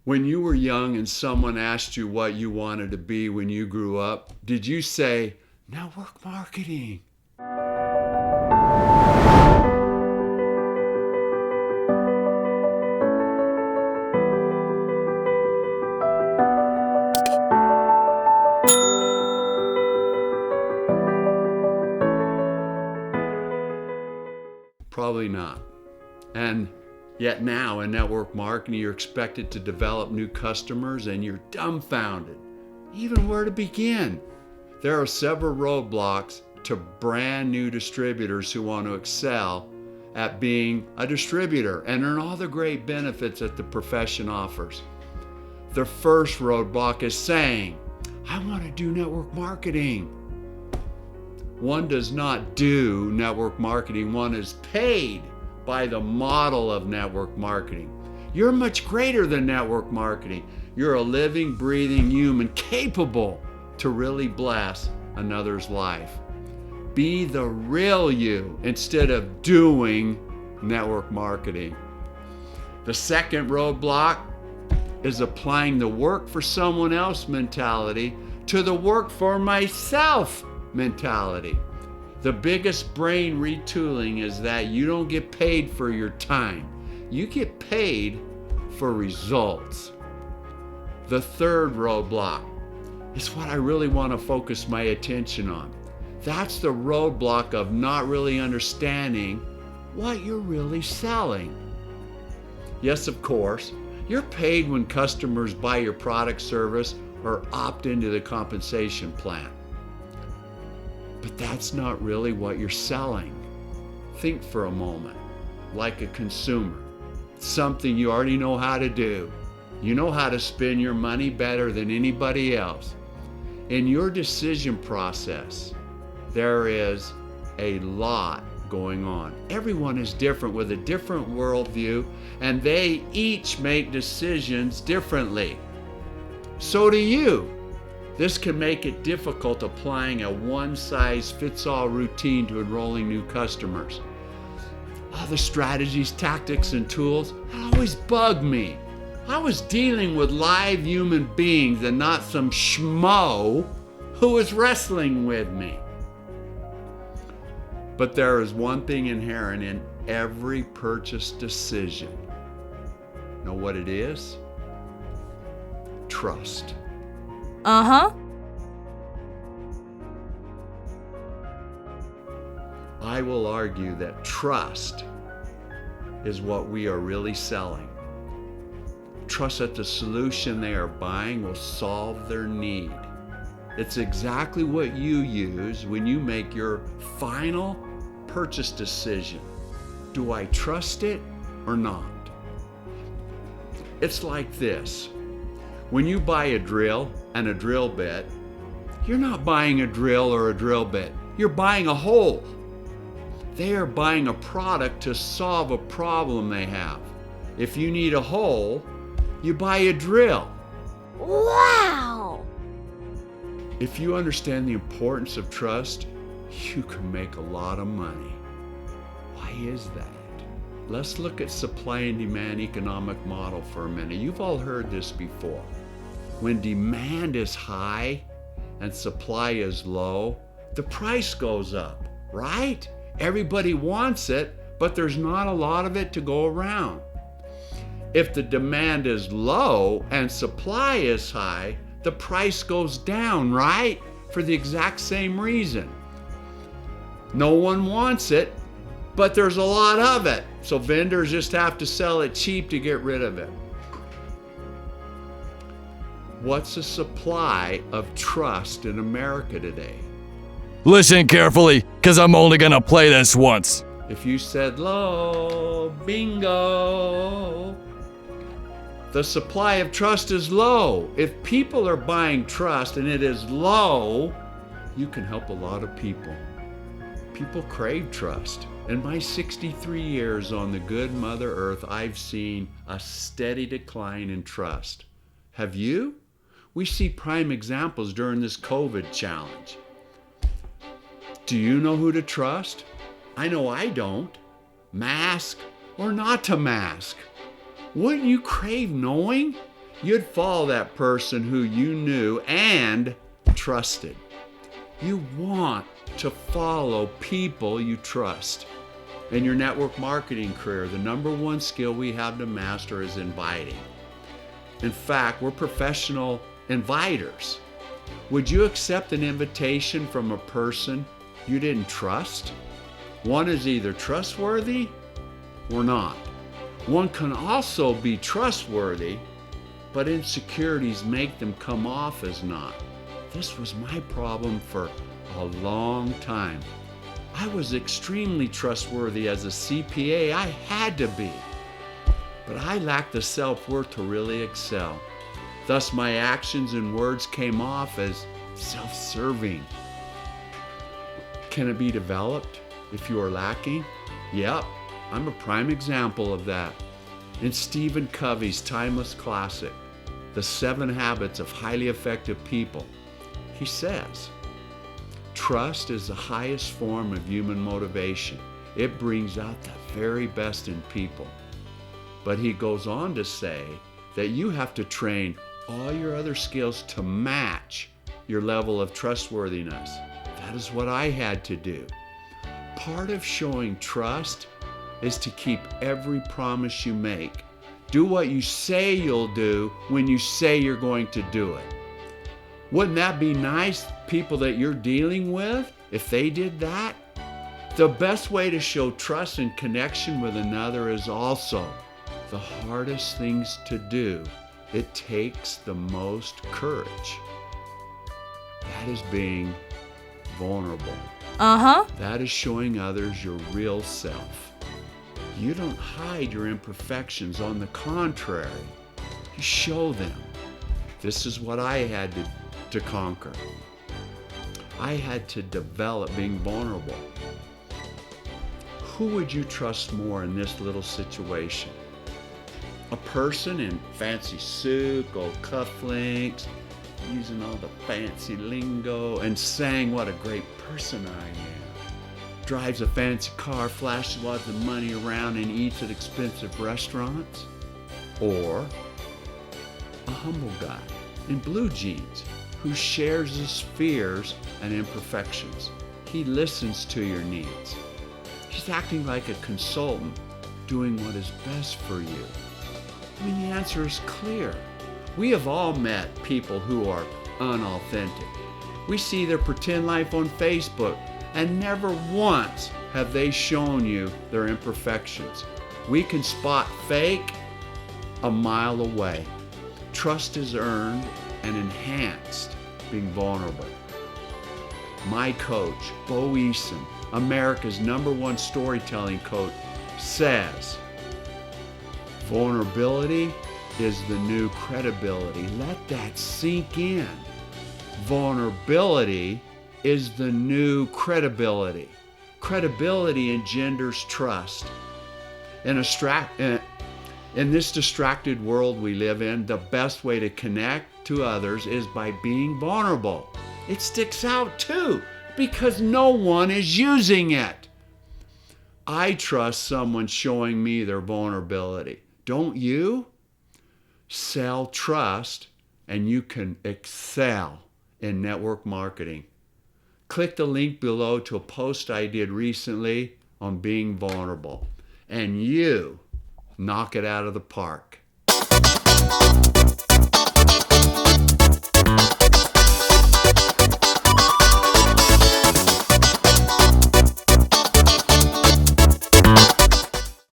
When you were young and someone asked you what you wanted to be when you grew up, did you say, network marketing? Probably not. And yet now in network marketing, you're expected to develop new customers and you're dumbfounded, even where to begin. There are several roadblocks to brand new distributors who want to excel at being a distributor and earn all the great benefits that the profession offers. The first roadblock is saying, I want to do network marketing. One does not do network marketing, one is paid by the model of network marketing. You're much greater than network marketing. You're a living, breathing human capable to really bless another's life. Be the real you instead of doing network marketing. The second roadblock is applying the work for someone else mentality to the work for myself mentality. The biggest brain retooling is that you don't get paid for your time. You get paid for results. The third roadblock is what I really want to focus my attention on. That's the roadblock of not really understanding what you're really selling. Yes, of course, you're paid when customers buy your product, service, or opt into the compensation plan. But that's not really what you're selling. Think for a moment, like a consumer. Something you already know how to do. You know how to spend your money better than anybody else. In your decision process, there is a lot going on. Everyone is different with a different worldview, and they each make decisions differently. So do you. This can make it difficult applying a one-size-fits-all routine to enrolling new customers. All the strategies, tactics, and tools always bug me. I was dealing with live human beings and not some schmo who was wrestling with me. But there is one thing inherent in every purchase decision. Know what it is? Trust. Uh-huh. I will argue that trust is what we are really selling. Trust that the solution they are buying will solve their need. It's exactly what you use when you make your final purchase decision. Do I trust it or not? It's like this. When you buy a drill and a drill bit, you're not buying a drill or a drill bit. You're buying a hole. They are buying a product to solve a problem they have. If you need a hole, you buy a drill. Wow! If you understand the importance of trust, you can make a lot of money. Why is that? Let's look at supply and demand economic model for a minute. You've all heard this before. When demand is high and supply is low, the price goes up, right? Everybody wants it, but there's not a lot of it to go around. If the demand is low and supply is high, the price goes down, right? For the exact same reason. No one wants it, but there's a lot of it. So vendors just have to sell it cheap to get rid of it. What's the supply of trust in America today? Listen carefully, because I'm only gonna play this once. If you said low, bingo. The supply of trust is low. If people are buying trust and it is low, you can help a lot of people. People crave trust. In my 63 years on the good Mother Earth, I've seen a steady decline in trust. Have you? We see prime examples during this COVID challenge. Do you know who to trust? I know I don't. Mask or not to mask? Wouldn't you crave knowing? You'd follow that person who you knew and trusted. You want to follow people you trust. In your network marketing career, the number one skill we have to master is inviting. In fact, we're professional inviters. Would you accept an invitation from a person you didn't trust? One is either trustworthy or not. One can also be trustworthy, but insecurities make them come off as not. This was my problem for a long time. I was extremely trustworthy as a CPA. I had to be. But I lacked the self-worth to really excel. Thus, my actions and words came off as self-serving. Can it be developed if you are lacking? Yep, I'm a prime example of that. In Stephen Covey's timeless classic, The 7 Habits of Highly Effective People, he says, trust is the highest form of human motivation. It brings out the very best in people. But he goes on to say that you have to train all your other skills to match your level of trustworthiness. That is what I had to do. Part of showing trust is to keep every promise you make. Do what you say you'll do when you say you're going to do it. Wouldn't that be nice, people that you're dealing with, if they did that? The best way to show trust and connection with another is also the hardest things to do. It takes the most courage. That is being vulnerable. That is showing others your real self. You don't hide your imperfections. On the contrary, you show them. This is what I had to conquer. I had to develop being vulnerable. Who would you trust more in this little situation? A person in fancy suit, gold cufflinks, using all the fancy lingo and saying what a great person I am. Drives a fancy car, flashes lots of money around, and eats at expensive restaurants? Or a humble guy in blue jeans who shares his fears and imperfections. He listens to your needs. He's acting like a consultant, doing what is best for you. I mean, the answer is clear. We have all met people who are unauthentic. We see their pretend life on Facebook, and never once have they shown you their imperfections. We can spot fake a mile away. Trust is earned and enhanced being vulnerable. My coach, Bo Eason, America's #1 storytelling coach, says, vulnerability is the new credibility. Let that sink in. Vulnerability is the new credibility. Credibility engenders trust. In this distracted world we live in, the best way to connect to others is by being vulnerable. It sticks out too, because no one is using it. I trust someone showing me their vulnerability. Don't you? Sell trust, and you can excel in network marketing. Click the link below to a post I did recently on being vulnerable, and you knock it out of the park.